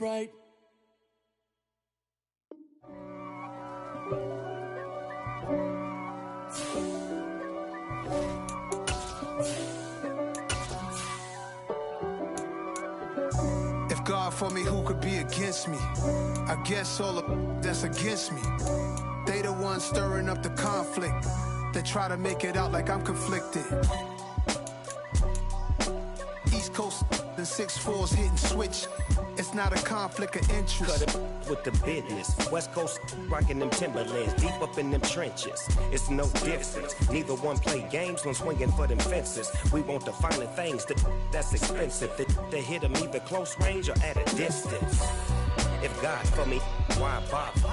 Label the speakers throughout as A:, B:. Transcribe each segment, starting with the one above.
A: Sprite.
B: If God for me, who could be against me? I guess all of that's against me. They the ones stirring up the conflict. They try to make it out like I'm conflicted. East Coast and 6'4's hitting switch. It's not a conflict of interest.
C: Cut it with the business. West Coast rocking them Timberlands, deep up in them trenches. It's no difference. Neither one play games when swinging for them fences. We want the finer things that's expensive. They hit them either close range or at a distance. If God for me, why bother?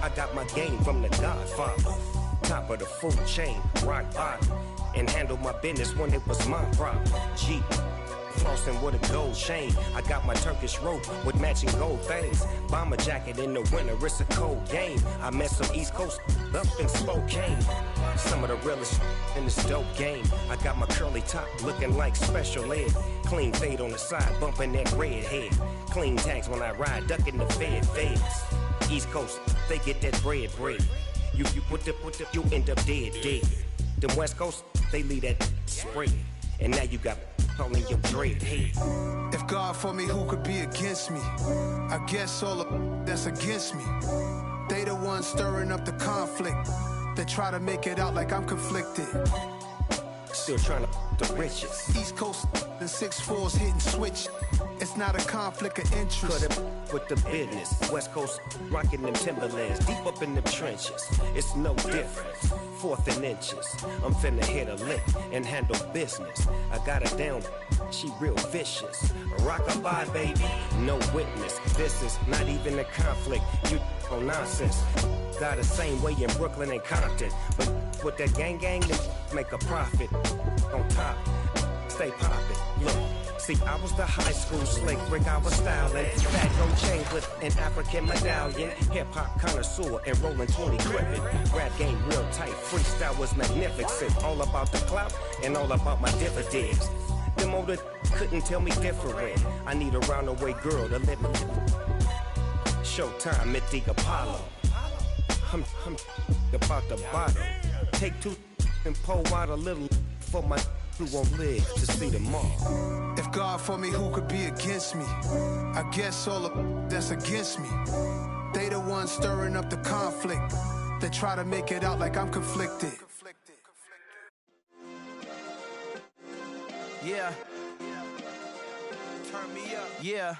C: I got my game from the Godfather. Top of the food chain, rock bottom. And handle my business when it was my problem. Jeep. Flossing with a gold chain. I got my Turkish rope with matching gold things. Bomber jacket in the winter, it's a cold game. I met some East Coast up in Spokane. Some of the realest in this dope game. I got my curly top looking like special ed. Clean fade on the side, bumping that red head. Clean tags when I ride, ducking the feds. East Coast, they get that bread. You put the, you end up dead. Them West Coast, they leave that spread. And now you got calling your dread head.
B: If God for me, who could be against me? I guess all of that's against me. They the ones stirring up the conflict. They try to make it out like I'm conflicted.
C: Still trying to the riches.
B: East Coast and 6'4's hitting switch. It's not a conflict of interest.
C: Cut it with the business. West Coast rocking them Timberlands, deep up in them trenches. It's no difference. 4th and inches. I'm finna hit a lick and handle business. I got her down, she real vicious. Rock-a-bye, baby, no witness. This is not even a conflict. You on nonsense. Got the same way in Brooklyn and Compton. But with that gang, they make a profit. On top, stay poppin'. Look. See, I was the high school slick Rick, I was styling. Fat gold chain with an African medallion. Hip-hop connoisseur and rolling 20 gripping. Rap game real tight, freestyle was magnificent. All about the clout and all about my dividends. Them older couldn't tell me different. I need a roundaway girl to let me. Showtime at the Apollo. I'm about the bottle. Take 2 and pour out a little for my who won't live to see tomorrow.
B: If God for me, who could be against me? I guess all of that's against me. They the ones stirring up the conflict. They try to make it out like I'm conflicted.
D: Yeah. Turn me up. Yeah.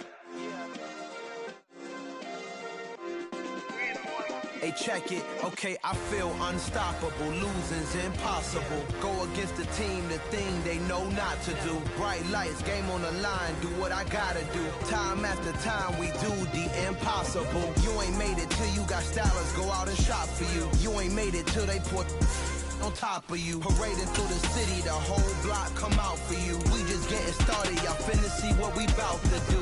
D: Hey, check it. Okay, I feel unstoppable. Losing's impossible. Go against the team, the thing they know not to do. Bright lights, game on the line. Do what I gotta do. Time after time, we do the impossible. You ain't made it till you got stylers go out and shop for you. You ain't made it till they put on top of you. Parading through the city, the whole block come out for you. We just getting started, y'all finna see what we bout to do.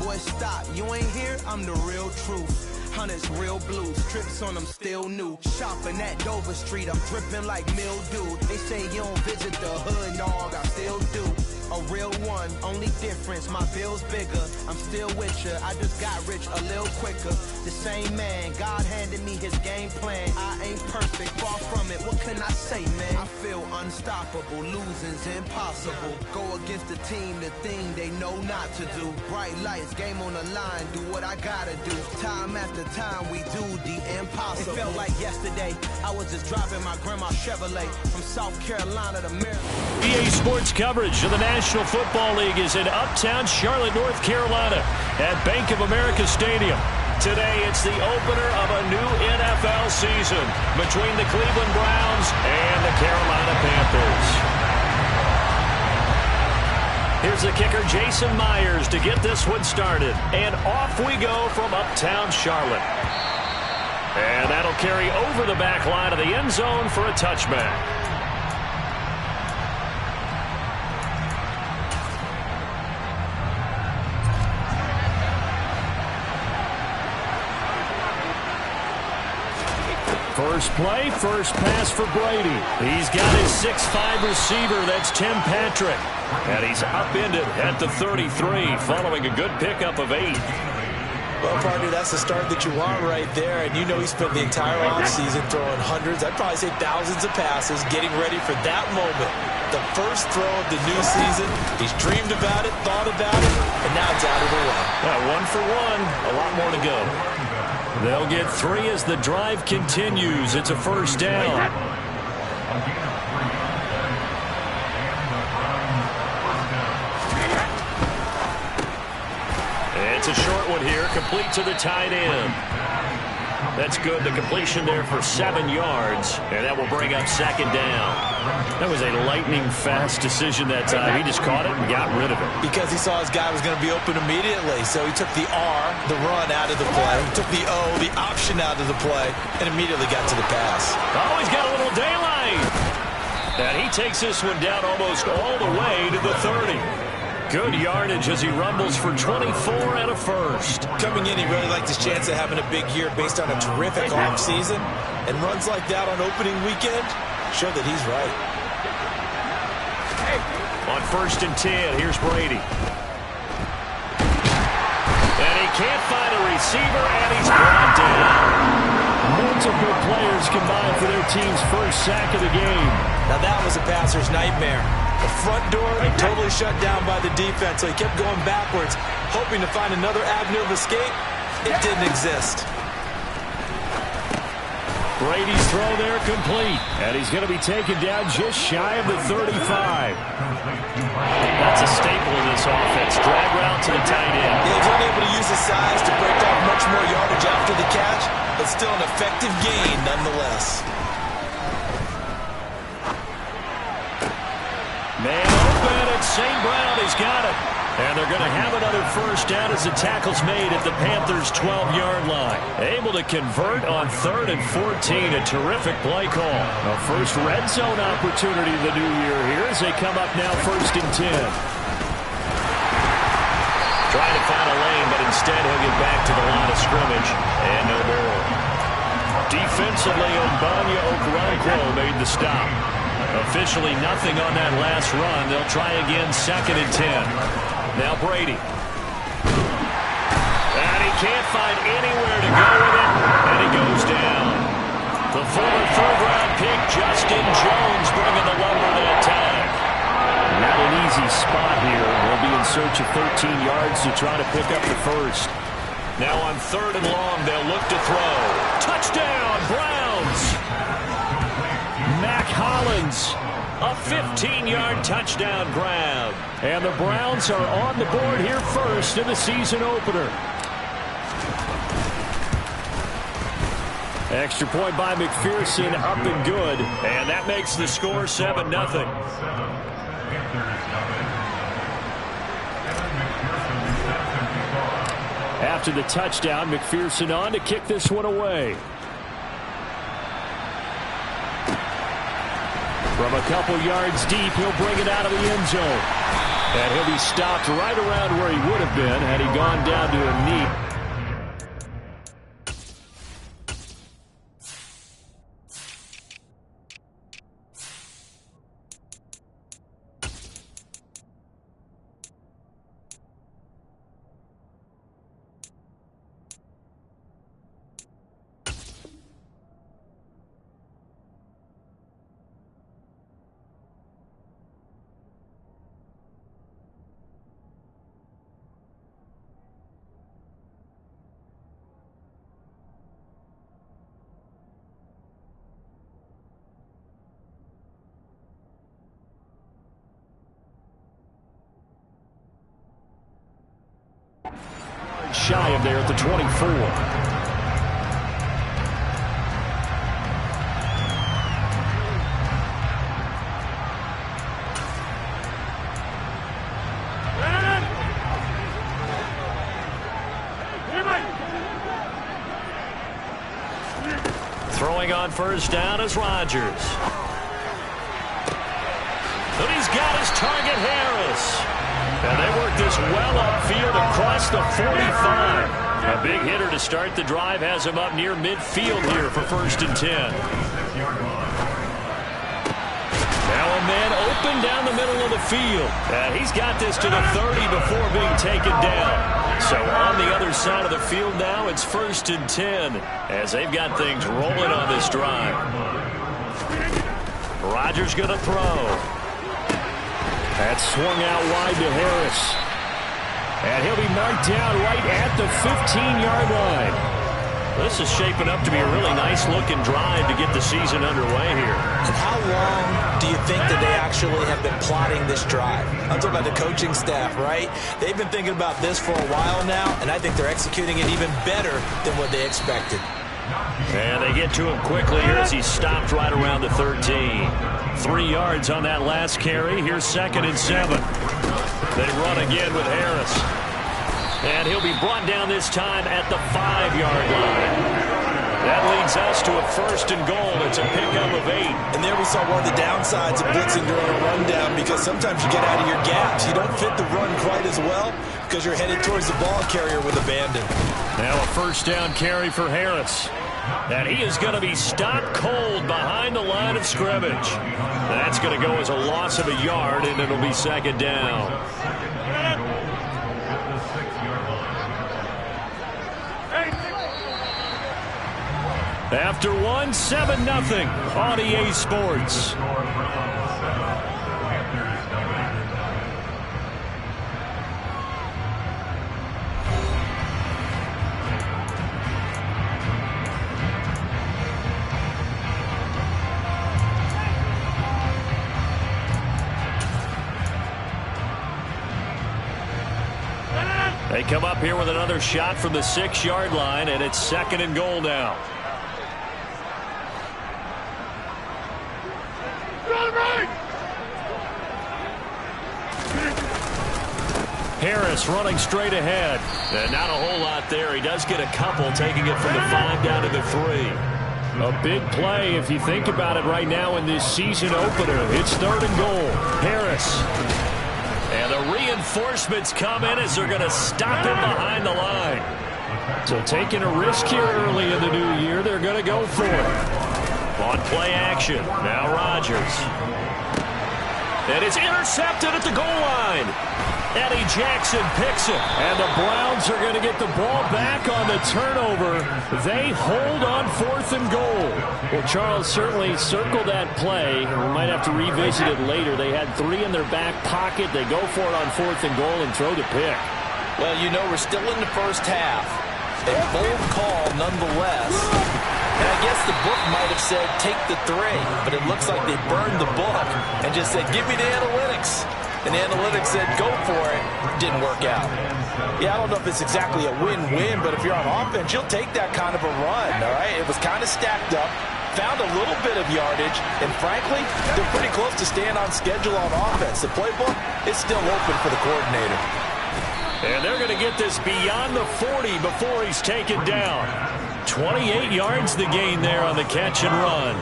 D: Boy, stop, you ain't here, I'm the real truth. Hunters, real blues, strips on them still new. Shopping at Dover Street, I'm dripping like mildew. They say you don't visit the hood, dog, I still do. A real one, only difference, my bill's bigger. I'm still with ya, I just got rich a little quicker. The same man, God handed me his game plan. I ain't perfect, far from it, what can I say, man? I feel unstoppable, losing's impossible. Go against the team, the thing they know not to do. Bright lights, game on the line, do what I gotta do. Time after time, we do the impossible. It felt like yesterday, I was just driving my grandma's Chevrolet from South Carolina to Maryland.
E: EA Sports coverage of the National Football League is in Uptown Charlotte, North Carolina at Bank of America Stadium. Today, it's the opener of a new NFL season between the Cleveland Browns and the Carolina Panthers. Here's the kicker, Jason Myers, to get this one started. And off we go from Uptown Charlotte. And that'll carry over the back line of the end zone for a touchback. First play, first pass for Brady. He's got his 6'5" receiver, that's Tim Patrick. And he's upended at the 33 following a good pickup of 8.
A: Well, partner, that's the start that you want right there. And you know he spent the entire offseason throwing hundreds, I'd probably say thousands of passes, getting ready for that moment. The first throw of the new season. He's dreamed about it, thought about it, and now it's out of the way.
E: Yeah, 1 for 1. A lot more to go. They'll get 3 as the drive continues. It's a first down. It's a short one here, complete to the tight end. That's good. The completion there for 7 yards, and that will bring up second down. That was a lightning-fast decision that time. He just caught it and got rid of it.
A: Because he saw his guy was going to be open immediately, so he took the R, the run, out of the play. He took the O, the option, out of the play, and immediately got to the pass.
E: Oh, he's got a little daylight. And he takes this one down almost all the way to the 30. Good yardage as he rumbles for 24 and a first.
A: Coming in, he really liked his chance of having a big year based on a terrific offseason. And runs like that on opening weekend show that he's right.
E: On 1st and 10, here's Brady. And he can't find a receiver, and he's brought down. Multiple players combined for their team's first sack of the game.
A: Now that was a passer's nightmare. The front door totally shut down by the defense, so he kept going backwards, hoping to find another avenue of escape. It didn't exist.
E: Brady's throw there complete, and he's going to be taken down just shy of the 35. That's a staple of this offense. Drag route to the tight end.
A: Yeah, he's unable to use his size to break off much more yardage after the catch, but still an effective gain nonetheless.
E: Man open, and St. Brown has got it. And they're going to have another first down as the tackle's made at the Panthers' 12-yard line. Able to convert on 3rd and 14. A terrific play call. A first red zone opportunity of the new year here as they come up now 1st and 10. Trying to find a lane, but instead he'll get back to the line of scrimmage. And no more. Defensively, Ogbanya Okoronkwo made the stop. Officially nothing on that last run. They'll try again 2nd and 10. Now Brady. And he can't find anywhere to go with it. And he goes down. The former 3rd-round pick, Justin Jones, bringing the lumber that time. Not an easy spot here. They'll be in search of 13 yards to try to pick up the first. Now on 3rd and long, they'll look to throw. Touchdown, Browns! Mac Hollins, a 15-yard touchdown grab. And the Browns are on the board here first in the season opener. Extra point by McPherson, up and good. And that makes the score 7-0. After the touchdown, McPherson on to kick this one away. From a couple yards deep, he'll bring it out of the end zone. And he'll be stopped right around where he would have been had he gone down to a knee. Shy of there at the 24. Throwing on first down is Rodgers. But he's got his target, Harris. And they work this well upfield across the 45. A big hitter to start the drive has him up near midfield here for 1st and 10. Now a man open down the middle of the field. And he's got this to the 30 before being taken down. So on the other other side of the field now. It's 1st and 10 as they've got things rolling on this drive. Rodgers going to throw. That's swung out wide to Harris. And he'll be marked down right at the 15-yard line. This is shaping up to be a really nice-looking drive to get the season underway here.
A: And how long do you think that they actually have been plotting this drive? I'm talking about the coaching staff, right? They've been thinking about this for a while now, and I think they're executing it even better than what they expected.
E: And they get to him quickly here as he stopped right around the 13. 3 yards on that last carry. Here's 2nd and 7. They run again with Harris. And he'll be brought down this time at the 5-yard line. That leads us to a 1st and goal. It's a pickup of 8.
A: And there we saw one of the downsides of blitzing during a rundown, because sometimes you get out of your gaps. You don't fit the run quite as well because you're headed towards the ball carrier with abandon.
E: Now a 1st down carry for Harris. And he is going to be stopped cold behind the line of scrimmage. That's going to go as a loss of a yard, and it'll be 2nd down. After 1, 7-0 on EA Sports. They come up here with another shot from the 6-yard line, and it's 2nd and goal now. Harris running straight ahead. And not a whole lot there. He does get a couple, taking it from the 5 down to the 3. A big play if you think about it right now in this season opener. It's 3rd and goal. Harris. And the reinforcements come in as they're going to stop him behind the line. So taking a risk here early in the new year, they're going to go for it. On play action. Now Rodgers. And it's intercepted at the goal line. Eddie Jackson picks it. And the Browns are going to get the ball back on the turnover. They hold on 4th and goal. Well, Charles, certainly circle that play. We might have to revisit it later. They had 3 in their back pocket. They go for it on 4th and goal and throw the pick.
A: Well, you know, we're still in the first half. A bold call nonetheless. And I guess the book might have said take the 3, but it looks like they burned the book and just said give me the analytics. And the analytics said go for it. Didn't work out. Yeah, I don't know if it's exactly a win-win, but if you're on offense, you'll take that kind of a run, all right? It was kind of stacked up, found a little bit of yardage, and frankly, they're pretty close to staying on schedule on offense. The playbook is still open for the coordinator.
E: And they're going to get this beyond the 40 before he's taken down. 28 yards the gain there on the catch and run.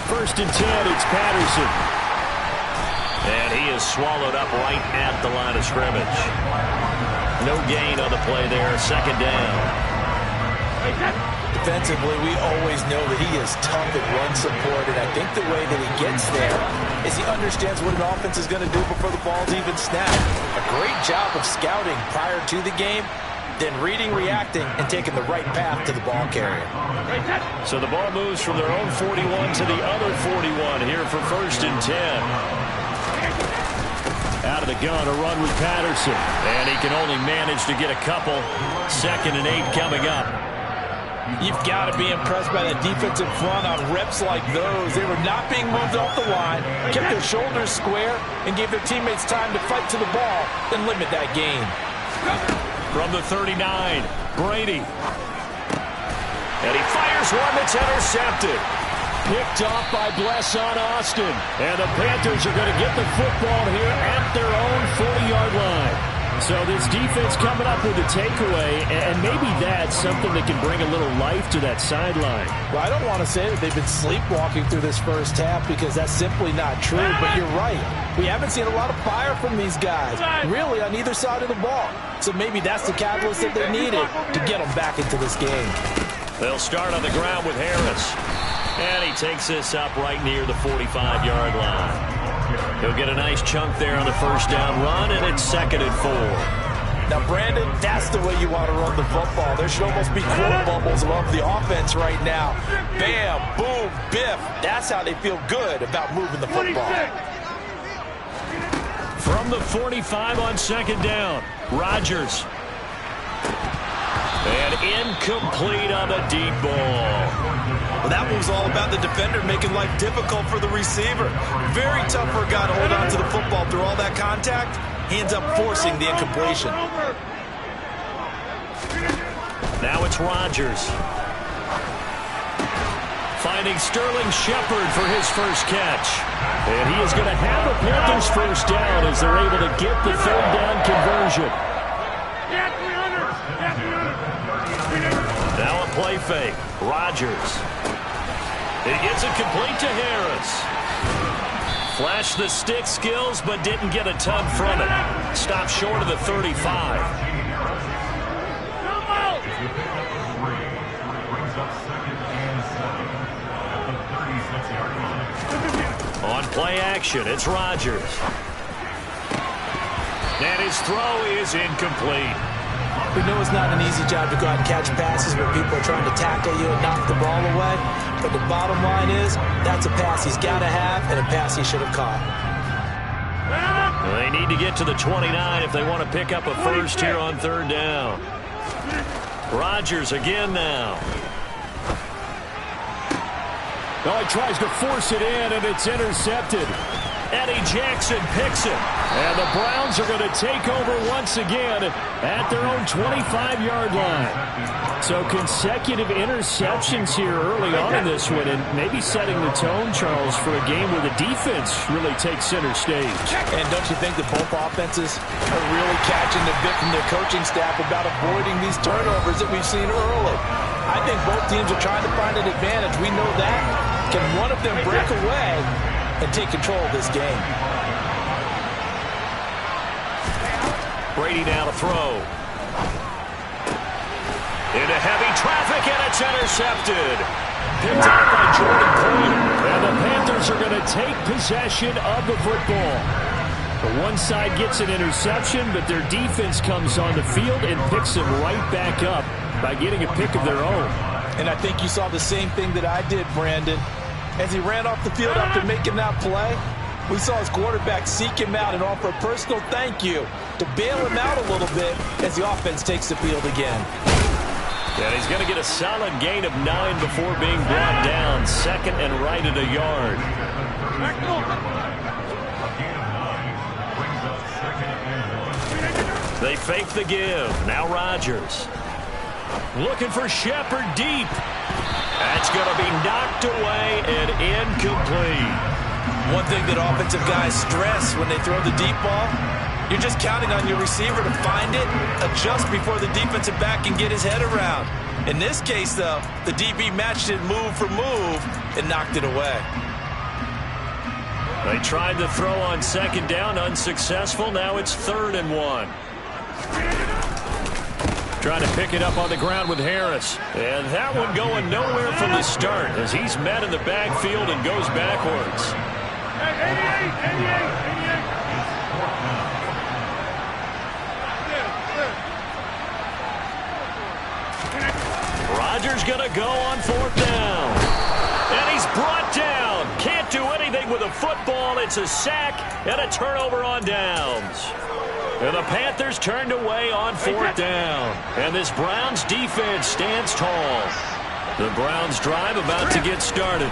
E: 1st and 10, it's Patterson. And he is swallowed up right at the line of scrimmage. No gain on the play there, 2nd down.
A: Defensively, we always know that he is tough at run support, and I think the way that he gets there is he understands what an offense is going to do before the ball's even snapped. A great job of scouting prior to the game, then reading, reacting, and taking the right path to the ball carrier.
E: So the ball moves from their own 41 to the other 41 here for 1st and 10. Out of the gun, a run with Patterson. And he can only manage to get a couple. 2nd and 8 coming up.
A: You've got to be impressed by that defensive front on reps like those. They were not being moved off the line, kept their shoulders square, and gave their teammates time to fight to the ball and limit that gain.
E: From the 39, Brady. And he fires one that's intercepted. Picked off by Blesson Austin. And the Panthers are going to get the football here at their own 40-yard line. So this defense coming up with a takeaway, and maybe that's something that can bring a little life to that sideline.
A: Well, I don't want to say that they've been sleepwalking through this first half because that's simply not true, but you're right. We haven't seen a lot of fire from these guys, really, on either side of the ball. So maybe that's the catalyst that they needed to get them back into this game.
E: They'll start on the ground with Harris. And he takes this up right near the 45-yard line. He'll get a nice chunk there on the first down run, and it's 2nd and 4.
A: Now, Brandon, that's the way you want to run the football. There should almost be quote bubbles above the offense right now. Bam, boom, biff. That's how they feel good about moving the football.
E: From the 45 on 2nd down, Rodgers. And incomplete on the deep ball.
A: Well, that was all about the defender making life difficult for the receiver. Very tough for a guy to hold on to the football through all that contact. He ends up forcing the incompletion.
E: Now it's Rodgers. Finding Sterling Shepard for his first catch. And he is going to have a Panthers first down as they're able to get the 3rd down conversion. Now a play fake. Rodgers. It gets it complete to Harris. Flashed the stick skills, but didn't get a ton from it. Stopped short of the 35. On play action, it's Rodgers. And his throw is incomplete.
A: We know it's not an easy job to go out and catch passes where people are trying to tackle you and knock the ball away. But the bottom line is, that's a pass he's got to have and a pass he should have caught.
E: They need to get to the 29 if they want to pick up a first here on 3rd down. Rodgers again now.
F: Oh, he tries to force it in, and it's intercepted.
E: Eddie Jackson picks it.
F: And the Browns are going to take over once again at their own 25-yard line. So consecutive interceptions here early on in this one, and maybe setting the tone, Charles, for a game where the defense really takes center stage.
A: And don't you think that both offenses are really catching the bit from their coaching staff about avoiding these turnovers that we've seen early? I think both teams are trying to find an advantage. We know that. Can one of them break away and take control of this game?
E: Brady now to throw. Into heavy traffic, and it's intercepted. Picked up by Jordan Poyer.
F: And the Panthers are going to take possession of the football. The one side gets an interception, but their defense comes on the field and picks them right back up by getting a pick of their own.
A: And I think you saw the same thing that I did, Brandon. As he ran off the field after making that play, we saw his quarterback seek him out and offer a personal thank you to bail him out a little bit as the offense takes the field again.
E: And he's going to get a solid gain of 9 before being brought down. 2nd and right at a yard. They fake the give. Now Rodgers. Looking for Shepard deep. That's going to be knocked away and incomplete.
A: One thing that offensive guys stress when they throw the deep ball, you're just counting on your receiver to find it, adjust before the defensive back can get his head around. In this case, though, the DB matched it move for move and knocked it away.
E: They tried the throw on 2nd down, unsuccessful. Now it's 3rd and 1.
F: Trying to pick it up on the ground with Harris.
E: And that one going nowhere from the start as he's met in the backfield and goes backwards.
G: 88.
E: Rodgers going to go on 4th down. And he's brought down. Can't do anything with a football. It's a sack and a turnover on downs. And the Panthers turned away on 4th down. And this Browns defense stands tall. The Browns drive about to get started.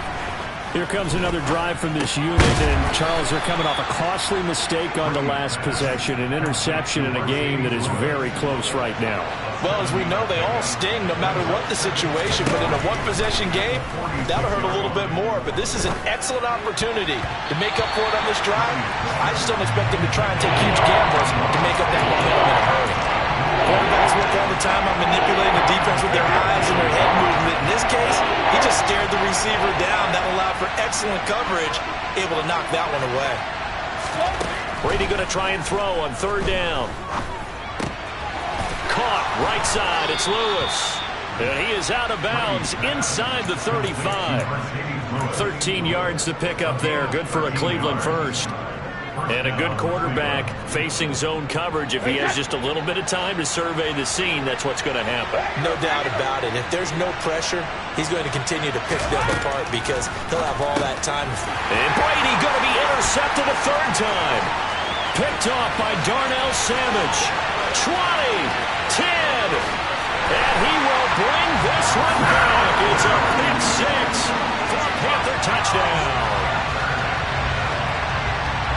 F: Here comes another drive from this unit, and Charles, they're coming off a costly mistake on the last possession, an interception in a game that is very close right now.
A: Well, as we know, they all sting no matter what the situation, but in a one-possession game, that'll hurt a little bit more. But this is an excellent opportunity to make up for it on this drive. I just don't expect them to try and take huge gambles to make up that momentum in a hurry. Quarterbacks work all the time on manipulating the defense with their eyes and their head movement. In this case, he just stared the receiver down. That allowed for excellent coverage, able to knock that one away.
E: Brady going to try and throw on 3rd down. Caught right side. It's Lewis. And he is out of bounds inside the 35. 13 yards to pick up there. Good for a Cleveland first. And a good quarterback facing zone coverage, if he has just a little bit of time to survey the scene, that's what's going to happen.
A: No doubt about it. If there's no pressure, he's going to continue to pick them apart because he'll have all that time.
E: And Brady going to be intercepted a third time. Picked off by Darnell Savage. 20, 10, and he will bring this one back. It's a pick six for a Panther touchdown.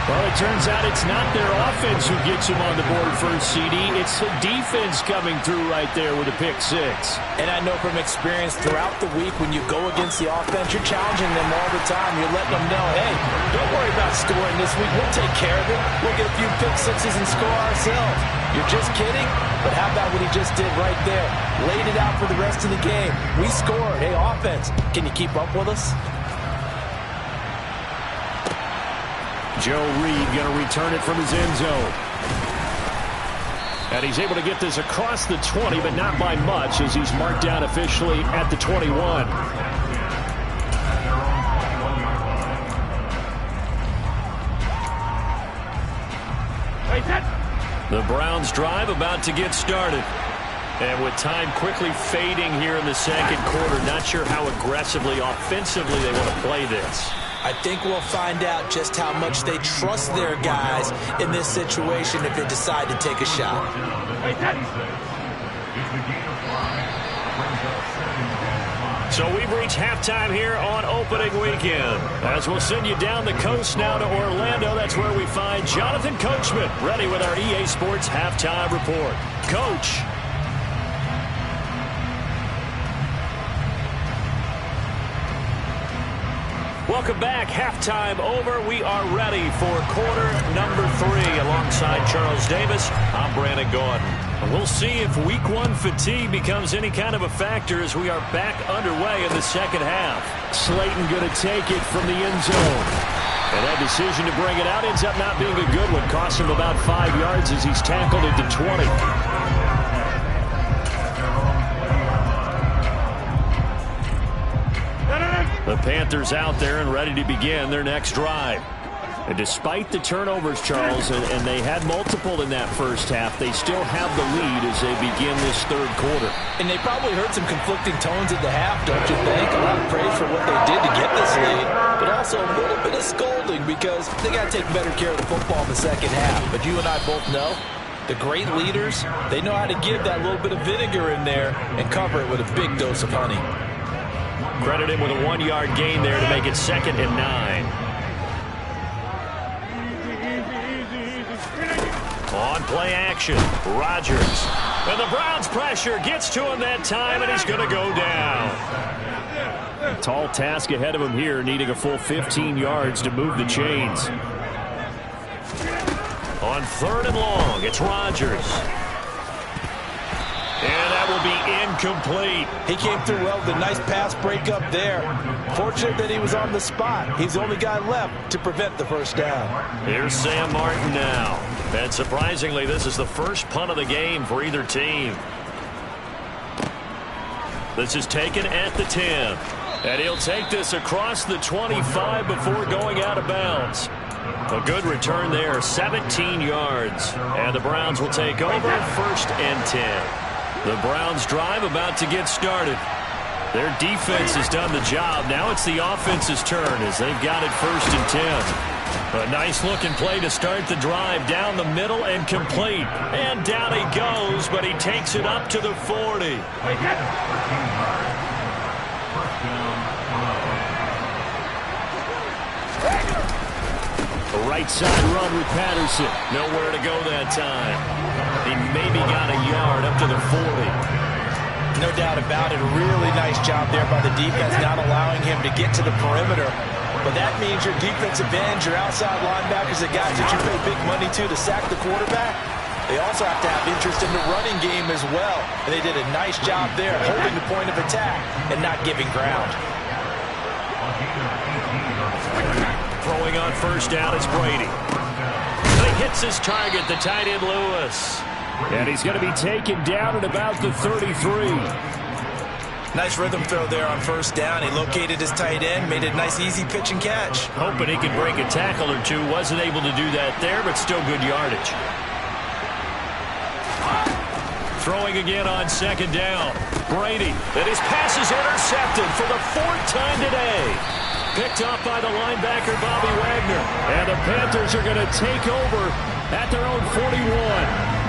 F: Well, it turns out it's not their offense who gets him on the board first, CD. It's the defense coming through right there with a pick six.
A: And I know from experience throughout the week when you go against the offense, you're challenging them all the time. You're letting them know, hey, don't worry about scoring this week. We'll take care of it. We'll get a few pick sixes and score ourselves. You're just kidding? But how about what he just did right there? Laid it out for the rest of the game. We scored. Hey, offense, can you keep up with us?
F: Joe Reed going to return it from his end zone. And he's able to get this across the 20, but not by much as he's marked down officially at the 21.
E: The Browns drive about to get started. And with time quickly fading here in the second quarter, not sure how aggressively, offensively they want to play this.
A: I think we'll find out just how much they trust their guys in this situation if they decide to take a shot.
E: So we've reached halftime here on opening weekend. As we'll send you down the coast now to Orlando, that's where we find Jonathan Coachman ready with our EA Sports Halftime Report. Coach. Welcome back. Halftime over. We are ready for quarter number 3. Alongside Charles Davis, I'm Brandon Gordon. And we'll see if week 1 fatigue becomes any kind of a factor as we are back underway in the second half.
F: Slayton going to take it from the end zone. And that decision to bring it out ends up not being a good one. Cost him about 5 yards as he's tackled at the 20. The Panthers out there and ready to begin their next drive. And despite the turnovers, Charles, and they had multiple in that first half, they still have the lead as they begin this third quarter.
A: And they probably heard some conflicting tones at the half, don't you think? A lot of praise for what they did to get this lead, but also a little bit of scolding because they got to take better care of the football in the second half. But you and I both know the great leaders, they know how to give that little bit of vinegar in there and cover it with a big dose of honey.
E: Credit him with a 1-yard gain there to make it 2nd and 9. On play action, Rodgers. And the Browns pressure gets to him that time, and he's going to go down.
F: Tall task ahead of him here, needing a full 15 yards to move the chains.
E: On 3rd and long, it's Rodgers. And that will be incomplete.
A: He came through well with a nice pass breakup there. Fortunate that he was on the spot. He's the only guy left to prevent the first down.
E: Here's Sam Martin now. And surprisingly, this is the first punt of the game for either team. This is taken at the 10. And he'll take this across the 25 before going out of bounds. A good return there, 17 yards. And the Browns will take over 1st and 10. The Browns drive about to get started. Their defense has done the job. Now it's the offense's turn as they've got it 1st and 10. A nice looking play to start the drive down the middle and complete. And down he goes, but he takes it up to the 40.
F: A right side run with Patterson.
E: Nowhere to go that time. He maybe got a yard up to the 40.
A: No doubt about it. A really nice job there by the defense, not allowing him to get to the perimeter. But that means your defensive ends, your outside linebackers, the guys that you pay big money to sack the quarterback, they also have to have interest in the running game as well. And they did a nice job there, holding the point of attack and not giving ground.
E: Throwing on 1st down is Brady. And he hits his target, the tight end Lewis.
F: And he's going to be taken down at about the 33.
A: Nice rhythm throw there on first down. He located his tight end, made it a nice easy pitch and catch.
E: Hoping he could break a tackle or two. Wasn't able to do that there, but still good yardage. Throwing again on second down. Brady, and his pass is intercepted for the 4th time today. Picked up by the linebacker, Bobby Wagner. And the Panthers are going to take over at their own 41.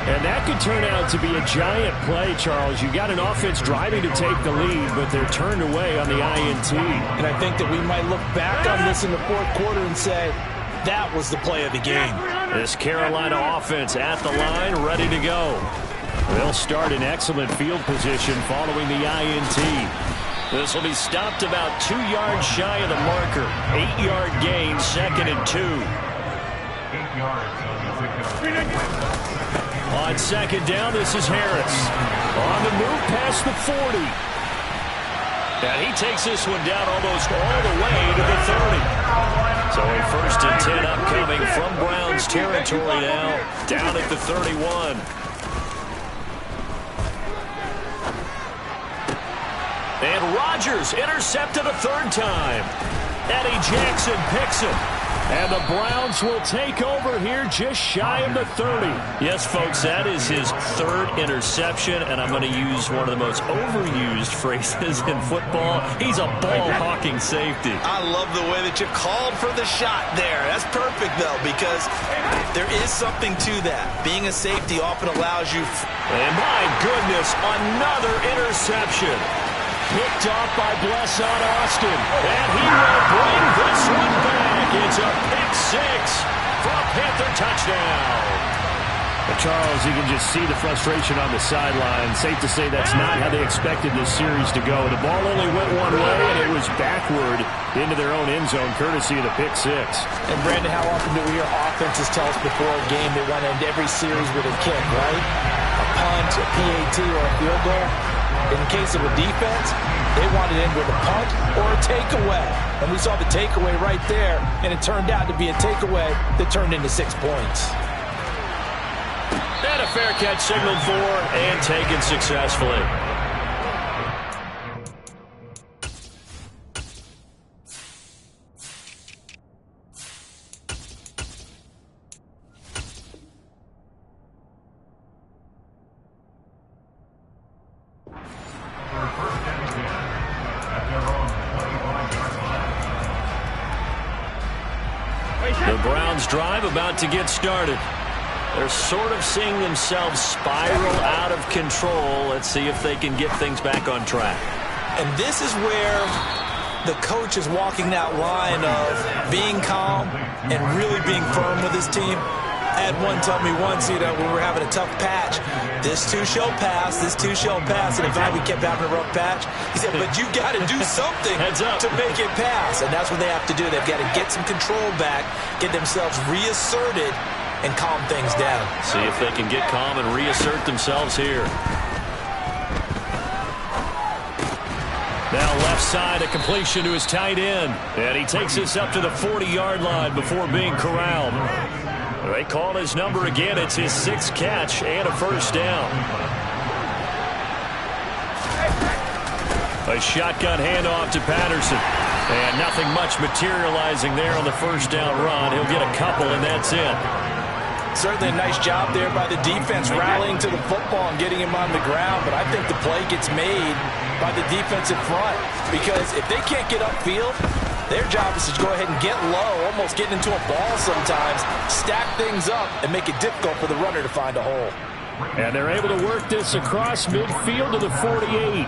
E: And that could turn out to be a giant play, Charles. You got an offense driving to take the lead, but they're turned away on the INT.
A: And I think that we might look back on this in the 4th quarter and say, that was the play of the game.
E: This Carolina offense at the line, ready to go. They'll start in excellent field position following the INT. This will be stopped about 2 yards shy of the marker. 8-yard gain, 2nd and 2.
G: 8 yards.
E: On second down, this is Harris. On the move past the 40. And he takes this one down almost all the way to the 30. So a 1st and 10 upcoming from Browns territory now, down at the 31. And Rodgers intercepted a 3rd time. Eddie Jackson picks him. And the Browns will take over here just shy of the 30. Yes, folks, that is his 3rd interception, and I'm going to use one of the most overused phrases in football. He's a ball-hawking safety.
A: I love the way that you called for the shot there. That's perfect, though, because there is something to that. Being a safety often allows you...
E: And my goodness, another interception. Picked off by Blesson Austin. And he will bring this one back. It's a pick 6 for a Panther touchdown. But Charles, you can just see the frustration on the sideline. Safe to say that's not how they expected this series to go. The ball only went one way, and it was backward into their own end zone, courtesy of the pick 6.
A: And, Brandon, how often do we hear offenses tell us before a game they want to end every series with a kick, right? A punt, a PAT, or a field goal. In case of a defense, they wanted to end with a punt or a takeaway. And we saw the takeaway right there, and it turned out to be a takeaway that turned into 6 points.
E: And a fair catch signaled for and taken successfully. The Browns drive about to get started. They're sort of seeing themselves spiral out of control. Let's see if they can get things back on track.
A: And this is where the coach is walking that line of being calm and really being firm with his team. I had one tell me once, we were having a tough patch. This too shall pass, this too shall pass. And in fact, we kept having a rough patch. He said, but you got to do something to make it pass. And that's what they have to do. They've got to get some control back, get themselves reasserted, and calm things down.
E: See if they can get calm and reassert themselves here. Now left side, a completion to his tight end. And he takes this up to the 40-yard line before being corralled. They call his number again. It's his 6th catch and a 1st down. A shotgun handoff to Patterson. And nothing much materializing there on the 1st down run. He'll get a couple, and that's it.
A: Certainly a nice job there by the defense rallying to the football and getting him on the ground, but I think the play gets made by the defensive front because if they can't get upfield, their job is to go ahead and get low, almost get into a ball sometimes, stack things up, and make it difficult for the runner to find a hole.
F: And they're able to work this across midfield to the 48.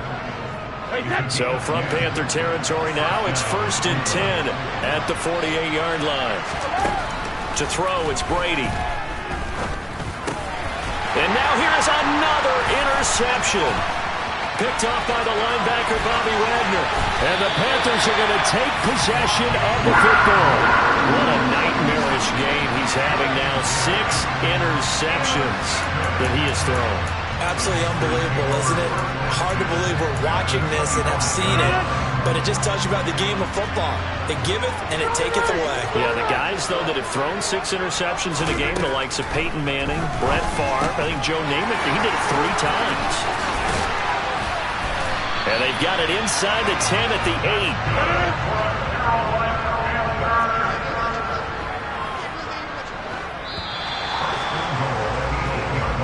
E: So from Panther territory now, it's 1st and 10 at the 48-yard line. To throw, it's Brady. And now here's another interception. Picked off by the linebacker, Bobby Wagner. And the Panthers are going to take possession of the football. What a nightmarish game he's having now. 6 interceptions that he has thrown.
A: Absolutely unbelievable, isn't it? Hard to believe we're watching this and have seen it, but it just tells you about the game of football. It giveth and it taketh away.
E: Yeah, the guys, though, that have thrown 6 interceptions in a game, the likes of Peyton Manning, Brett Favre, I think Joe Namath, he did it 3 times. And they've got it inside the 10 at the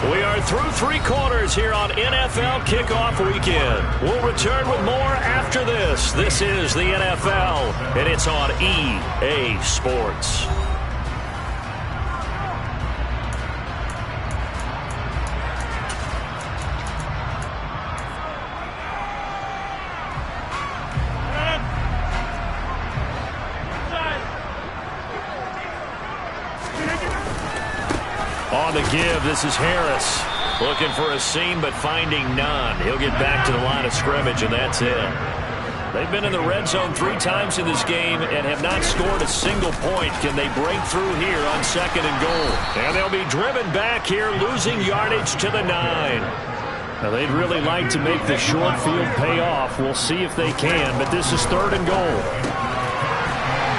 E: 8. We are through 3 quarters here on NFL Kickoff Weekend. We'll return with more after this. This is the NFL, and it's on EA Sports. On the give, this is Harris. Looking for a seam, but finding none. He'll get back to the line of scrimmage, and that's it. They've been in the red zone 3 times in this game and have not scored a single point. Can they break through here on 2nd and goal? And they'll be driven back here, losing yardage to the 9.
F: Now, they'd really like to make the short field pay off. We'll see if they can, but this is 3rd and goal.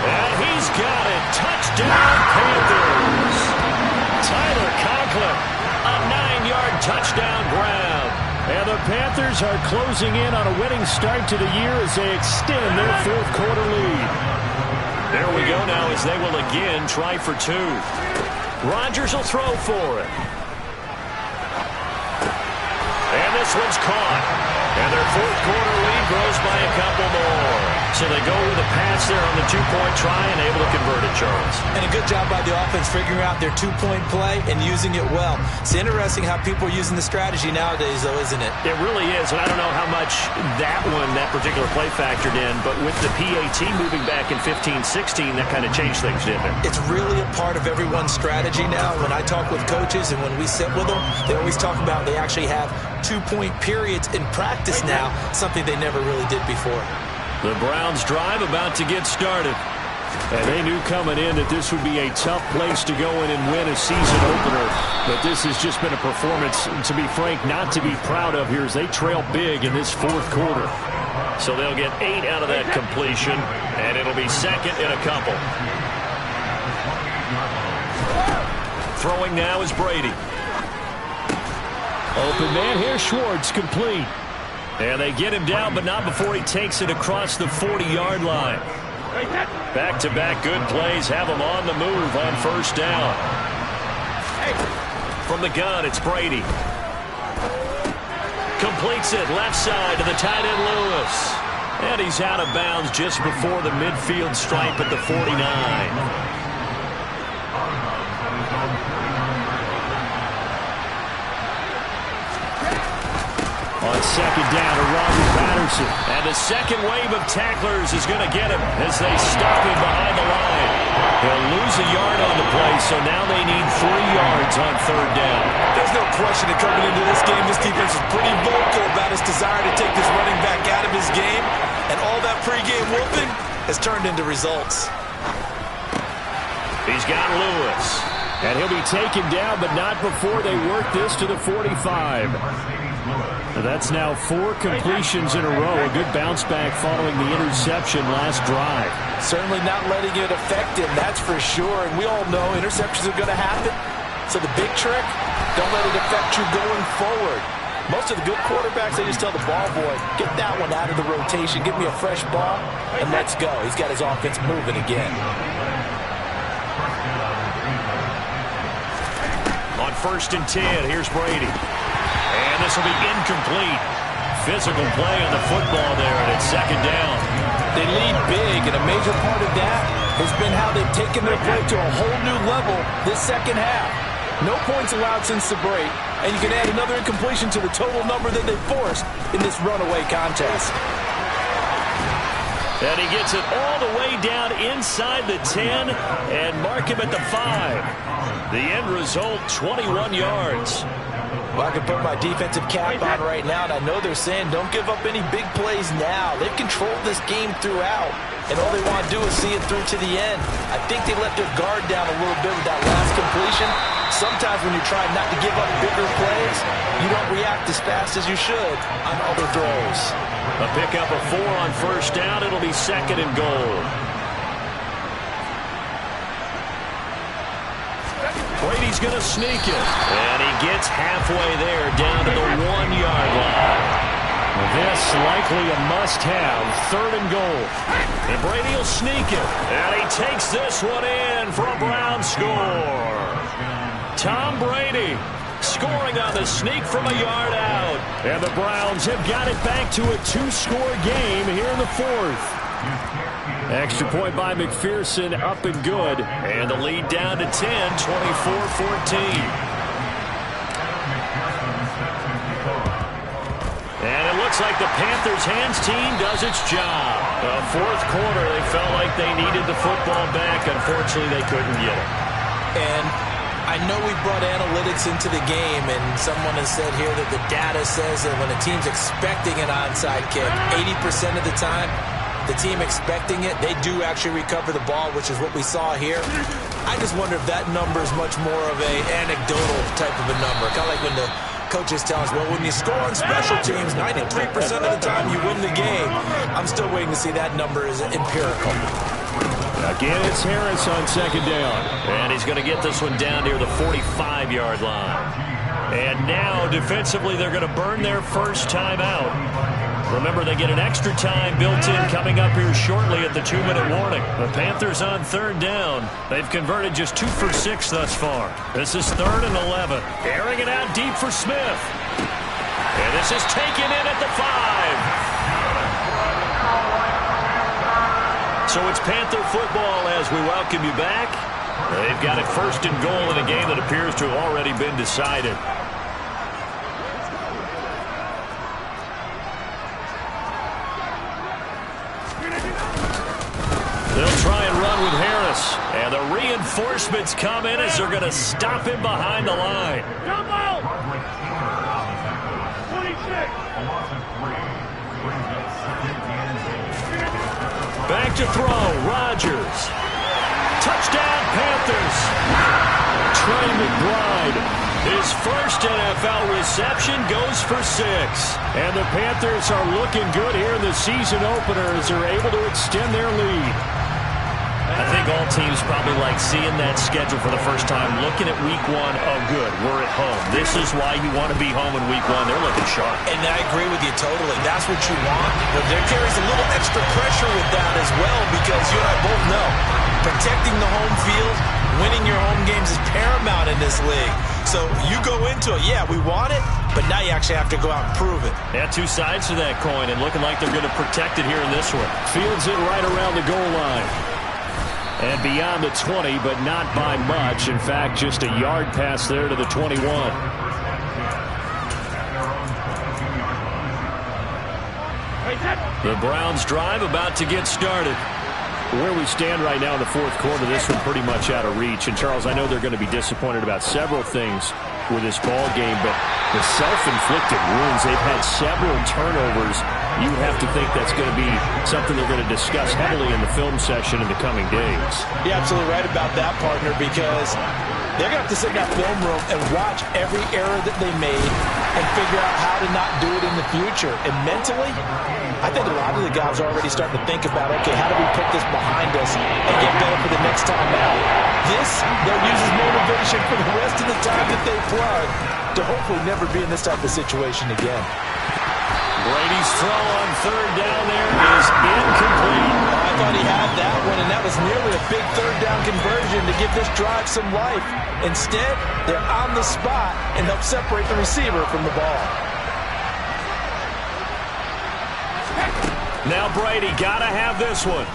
E: And he's got it. Touchdown, Panthers. Tyler Conklin, a 9-yard touchdown grab.
F: And the Panthers are closing in on a winning start to the year as they extend their 4th quarter lead.
E: There we go now as they will again try for 2. Rodgers will throw for it. And this one's caught. And their 4th quarter lead grows by a couple more. So they go with a pass there on the 2-point try and able to convert it, Charles.
A: And a good job by the offense figuring out their 2-point play and using it well. It's interesting how people are using the strategy nowadays, though, isn't it?
E: It really is, and I don't know how much that particular play factored in, but with the PAT moving back in 15-16, that kind of changed things, didn't it?
A: It's really a part of everyone's strategy now. When I talk with coaches and when we sit with them, they always talk about they actually have 2-point periods in practice now, something they never really did before.
E: The Browns drive about to get started.
F: And they knew coming in that this would be a tough place to go in and win a season opener. But this has just been a performance, to be frank, not to be proud of here as they trail big in this 4th quarter.
E: So they'll get 8 out of that completion, and it'll be 2nd and a couple. Throwing now is Brady.
F: Open man here, Schwartz, complete.
E: And they get him down, but not before he takes it across the 40-yard line. Back-to-back good plays have him on the move on 1st down. From the gun, it's Brady. Completes it left side to the tight end Lewis. And he's out of bounds just before the midfield stripe at the 49.
F: On 2nd down to Robert Patterson.
E: And the second wave of tacklers is going to get him as they stop him behind the line. He'll lose a yard on the play, so now they need 3 yards on 3rd down.
A: There's no question that coming into this game, this defense is pretty vocal about its desire to take this running back out of his game. And all that pregame whooping has turned into results.
E: He's got Lewis.
F: And he'll be taken down, but not before they work this to the 45. That's now 4 completions in a row. A good bounce back following the interception last drive.
A: Certainly not letting it affect him, that's for sure. And we all know interceptions are going to happen. So the big trick, don't let it affect you going forward. Most of the good quarterbacks, they just tell the ball boy, get that one out of the rotation, give me a fresh ball, and let's go. He's got his offense moving again.
E: On 1st and 10, here's Brady. And this will be incomplete. Physical play on the football there, and it's 2nd down.
A: They lead big, and a major part of that has been how they've taken their play to a whole new level this 2nd half. No points allowed since the break, and you can add another incompletion to the total number that they forced in this runaway contest.
E: And he gets it all the way down inside the 10 and mark him at the 5. The end result, 21 yards.
A: Well, I can put my defensive cap on right now, and I know they're saying don't give up any big plays now. They've controlled this game throughout, and all they want to do is see it through to the end. I think they let their guard down a little bit with that last completion. Sometimes when you're trying not to give up bigger plays, you don't react as fast as you should on other throws.
E: A pickup of 4 on 1st down. It'll be 2nd and goal. Brady's going to sneak it. And he gets halfway there down to the 1-yard line. 2nd and goal. 2
F: This likely a must-have, 3rd and goal.
E: And Brady will sneak it. And he takes this one in for a Brown score. Tom Brady scoring on the sneak from a yard out.
F: And the Browns have got it back to a 2-score game here in the 4th. Extra point by McPherson, up and good.
E: And the lead down to 10, 24-14. And it looks like the Panthers' hands team does its job. The 4th quarter, they felt like they needed the football back. Unfortunately, they couldn't get it.
A: And I know we brought analytics into the game, and someone has said here that the data says that when a team's expecting an onside kick, 80% of the time, the team expecting it, they do actually recover the ball, which is what we saw here. I just wonder if that number is much more of a anecdotal type of a number. Kind of like when the coaches tell us, well, when you score on special teams, 93% of the time you win the game. I'm still waiting to see that number is empirical.
F: Again, it's Harris on 2nd down.
E: And he's going to get this one down near the 45-yard line. And now, defensively, they're going to burn their first time out. Remember, they get an extra time built in coming up here shortly at the 2-minute warning. The Panthers on 3rd down. They've converted just 2 for 6 thus far. This is 3rd and 11. Airing it out deep for Smith. And this is taken in at the 5. So it's Panther football as we welcome you back. They've got it 1st and goal in a game that appears to have already been decided. They'll try and run with Harris. And the reinforcements come in as they're going to stop him behind the line. Back to throw. Rodgers. Touchdown, Panthers. Trey McBride. His first NFL reception goes for 6.
F: And the Panthers are looking good here in the season opener as they're able to extend their lead.
E: I think all teams probably like seeing that schedule for the first time, looking at week 1. Oh, good, we're at home. This is why you want to be home in week 1. They're looking sharp.
A: And I agree with you totally. That's what you want. But there carries a little extra pressure with that as well, because you and I both know protecting the home field, winning your home games is paramount in this league. So you go into it, yeah, we want it, but now you actually have to go out and prove it.
E: Yeah, 2 sides to that coin, and looking like they're going to protect it here in this one.
F: Fields it right around the goal line. And beyond the 20, but not by much. In fact, just a yard pass there to the 21.
E: The Browns drive about to get started.
F: Where we stand right now in the 4th quarter, this one pretty much out of reach. And, Charles, I know they're going to be disappointed about several things with this ball game, but the self-inflicted wounds, they've had several turnovers. You would have to think that's going to be something they're going to discuss heavily in the film session in the coming days.
A: You're absolutely right about that, partner, because they're going to have to sit in that film room and watch every error that they made and figure out how to not do it in the future. And mentally, I think a lot of the guys are already starting to think about, okay, how do we put this behind us and get better for the next time out? This, they'll use as motivation for the rest of the time that they play to hopefully never be in this type of situation again.
E: Brady's throw on 3rd down there is incomplete.
A: I thought he had that one, and that was nearly a big 3rd down conversion to give this drive some life. Instead, they're on the spot and help separate the receiver from the ball.
E: Now Brady got to have this one.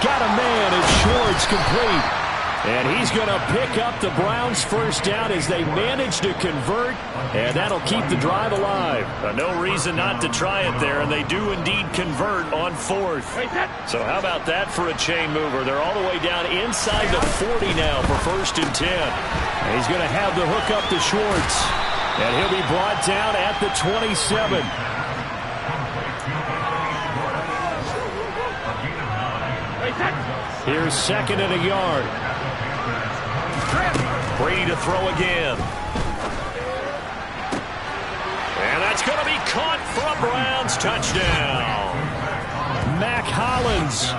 F: Got a man, and Schwartz complete. And he's going to pick up the Browns' first down as they manage to convert, and that'll keep the drive alive.
E: No reason not to try it there, and they do indeed convert on 4th. So how about that for a chain mover? They're all the way down inside the 40 now for 1st and 10.
F: And he's going to have the hook up to Schwartz, and he'll be brought down at the 27. Here's 2nd and a yard.
E: Brady to throw again. And that's going to be caught for a Browns touchdown.
F: Mac Hollins,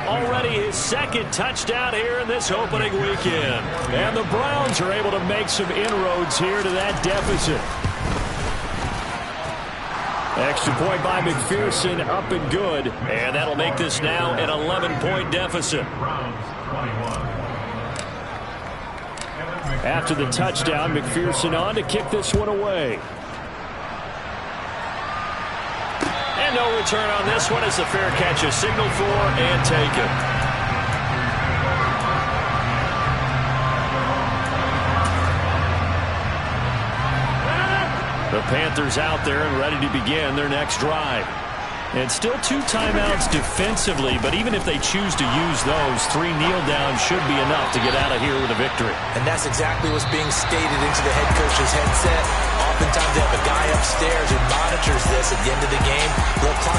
E: already his 2nd touchdown here in this opening weekend.
F: And the Browns are able to make some inroads here to that deficit. Extra point by McPherson, up and good.
E: And that'll make this now an 11-point deficit.
F: After the touchdown, McPherson on to kick this one away.
E: And no return on this one as the fair catch is signaled for and taken. The Panthers out there and ready to begin their next drive.
F: And still 2 timeouts defensively, but even if they choose to use those, 3 kneel downs should be enough to get out of here with a victory.
A: And that's exactly what's being stated into the head coach's headset. Oftentimes they have a guy upstairs who monitors this at the end of the game. They'll clock